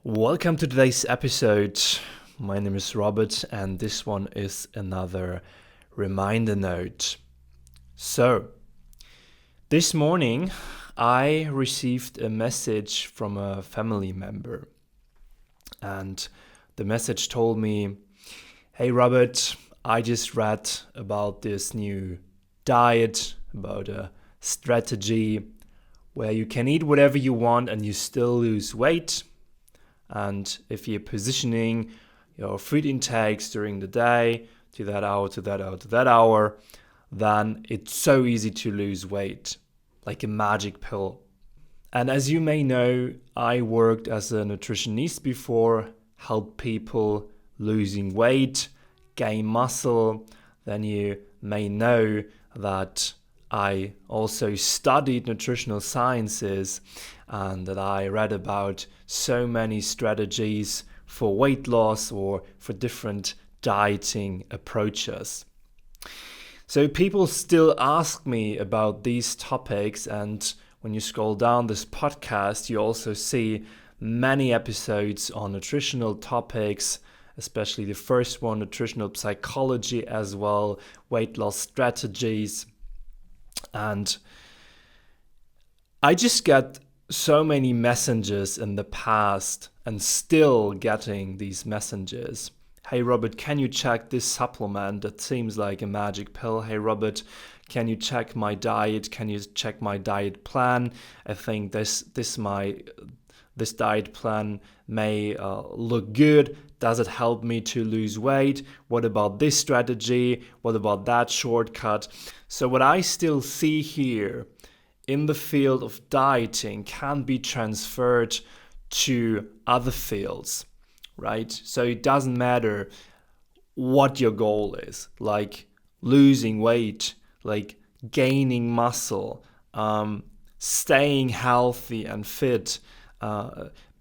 Welcome to today's episode. My name is Robert, and this one is another reminder note. So, this morning I received a message from a family member, and the message told me, "Hey Robert, I just read about this new diet, about a strategy where you can eat whatever you want and you still lose weight. And if you're positioning your food intakes during the day to that hour, then it's so easy to lose weight, like a magic pill." And as you may know, I worked as a nutritionist before, helped people losing weight, gain muscle. Then you may know that I also studied nutritional sciences and that I read about so many strategies for weight loss or for different dieting approaches. So people still ask me about these topics, and when you scroll down this podcast, you also see many episodes on nutritional topics, especially the first one, nutritional psychology as well, weight loss strategies. And I just get so many messages in the past and still getting these messages. "Hey Robert, can you check this supplement that seems like a magic pill? Hey Robert, can you check my diet? Can you check my diet plan? I think this diet plan may look good. Does it help me to lose weight? What about this strategy? What about that shortcut?" So what I still see here in the field of dieting can be transferred to other fields, right? So it doesn't matter what your goal is, like losing weight, like gaining muscle, staying healthy and fit,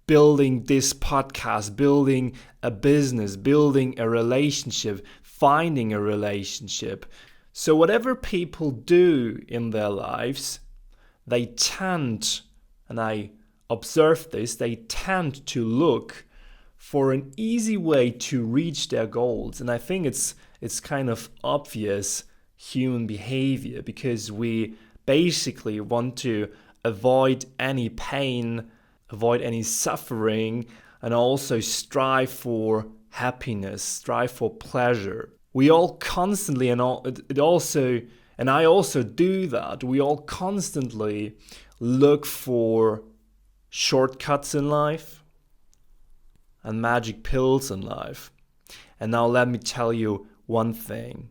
building this podcast, building a business, building a relationship, finding a relationship. So whatever people do in their lives, they tend, and I observe this, they tend to look for an easy way to reach their goals. And I think it's kind of obvious human behavior, because we basically want to avoid any pain, avoid any suffering, and also strive for happiness, strive for pleasure. We all constantly, and I also do that, we all constantly look for shortcuts in life and magic pills in life. And now let me tell you one thing.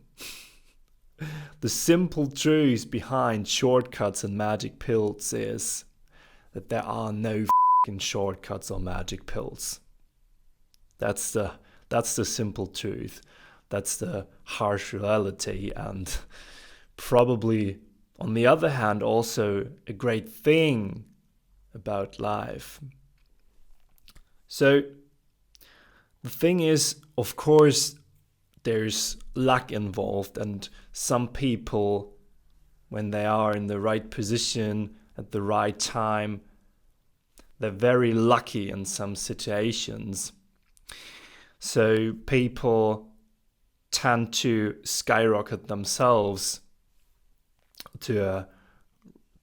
The simple truth behind shortcuts and magic pills is that there are no shortcuts or magic pills. That's the simple truth. That's the harsh reality, and probably, on the other hand, also a great thing about life. So the thing is, of course, there's luck involved, and some people, when they are in the right position at the right time, they're very lucky in some situations. So people tend to skyrocket themselves to a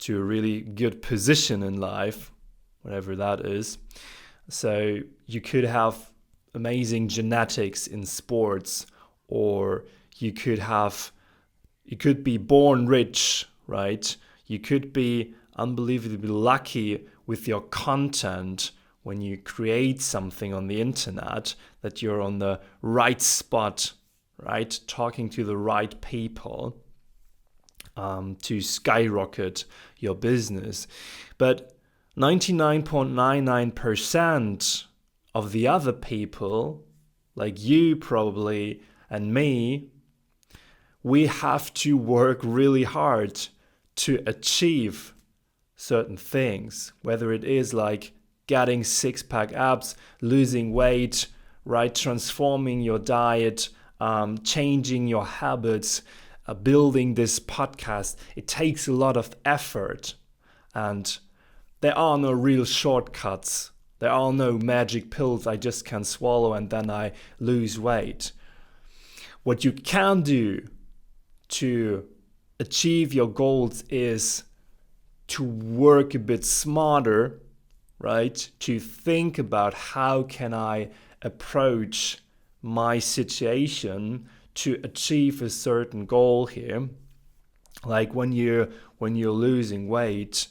really good position in life, whatever that is. So you could have amazing genetics in sports, or you could be born rich, right? You could be unbelievably lucky with your content when you create something on the internet, that you're on the right spot, right? Talking to the right people to skyrocket your business. But 99.99% of the other people, like you probably and me, we have to work really hard to achieve certain things, whether it is like getting six-pack abs, losing weight, right, transforming your diet, changing your habits, building this podcast. It takes a lot of effort, and there are no real shortcuts. There are no magic pills I just can swallow and then I lose weight. What you can do to achieve your goals is to work a bit smarter, right? To think about how can I approach my situation to achieve a certain goal here. Like when you're losing weight,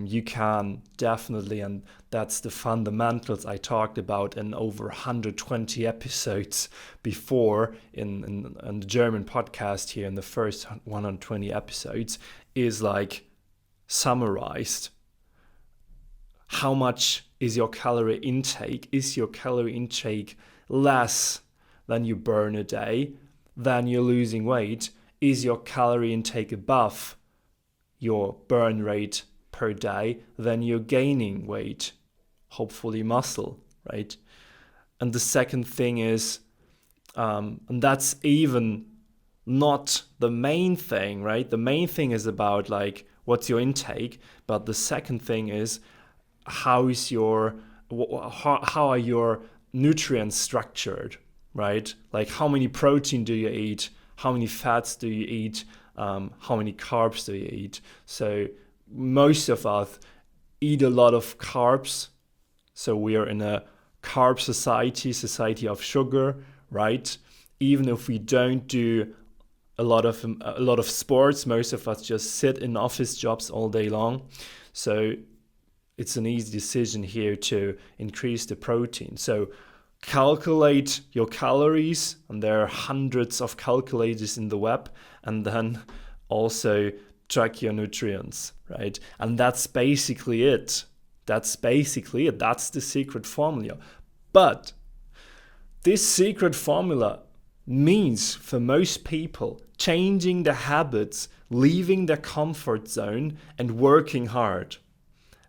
you can definitely, and that's the fundamentals I talked about in over 120 episodes before in the German podcast here in the first 120 episodes, is like summarized. How much is your calorie intake? Is your calorie intake less than you burn a day? Then you're losing weight. Is your calorie intake above your burn rate per day? Then you're gaining weight, hopefully muscle, right? And the second thing is, and that's even not the main thing, right? The main thing is about like what's your intake, but the second thing is how are your nutrients structured, right? Like how many protein do you eat? How many fats do you eat? How many carbs do you eat? So most of us eat a lot of carbs. So we are in a carb society of sugar, right? Even if we don't do a lot of sports, most of us just sit in office jobs all day long. So it's an easy decision here to increase the protein. So calculate your calories, and there are hundreds of calculators in the web, and then also track your nutrients, right? And that's basically it. That's the secret formula. But this secret formula means for most people changing their habits, leaving their comfort zone, and working hard.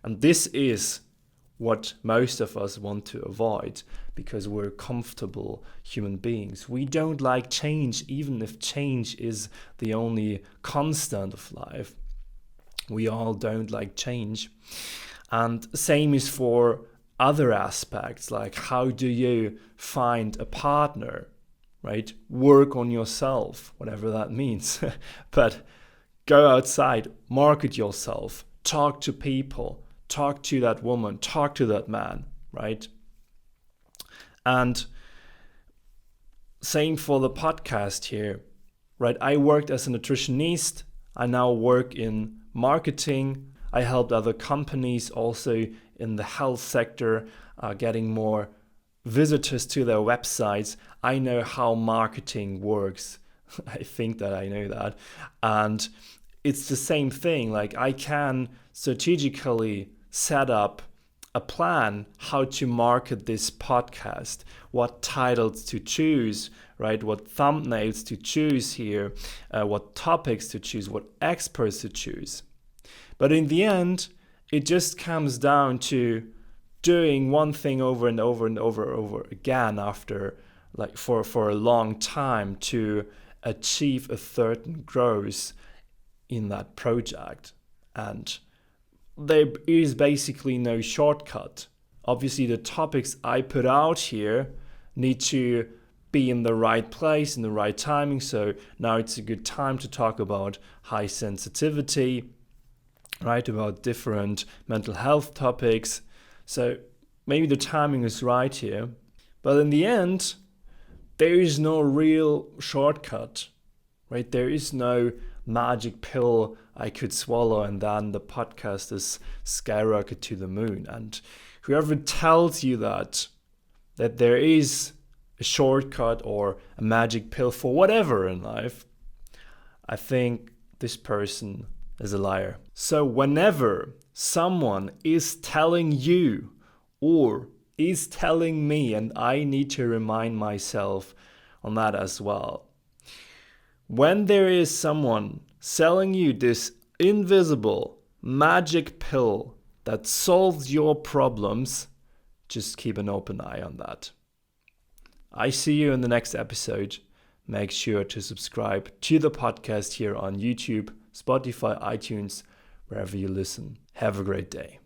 And this is what most of us want to avoid because we're comfortable human beings. We don't like change, even if change is the only constant of life. We all don't like change. And same is for other aspects, like how do you find a partner, right? Work on yourself, whatever that means. But go outside, market yourself, talk to people, talk to that woman, talk to that man, right? And same for the podcast here, right? I worked as a nutritionist. I now work in marketing. I helped other companies also in the health sector getting more visitors to their websites. I know how marketing works. I think that I know that. And it's the same thing. Like I can strategically set up a plan how to market this podcast, what titles to choose, right? What thumbnails to choose here, what topics to choose, what experts to choose. But in the end, it just comes down to doing one thing over and over and over again after like for a long time to achieve a certain growth in that project. And there is basically no shortcut. Obviously, the topics I put out here need to be in the right place, in the right timing. So now it's a good time to talk about high sensitivity, right? About different mental health topics. So maybe the timing is right here. But in the end, there is no real shortcut, right? There is no magic pill I could swallow and then the podcast is skyrocket to the moon. And whoever tells you that there is a shortcut or a magic pill for whatever in life, I think this person is a liar. So whenever someone is telling you or is telling me, and I need to remind myself on that as well, when there is someone selling you this invisible magic pill that solves your problems, just keep an open eye on that. I see you in the next episode. Make sure to subscribe to the podcast here on YouTube, Spotify, iTunes, wherever you listen. Have a great day.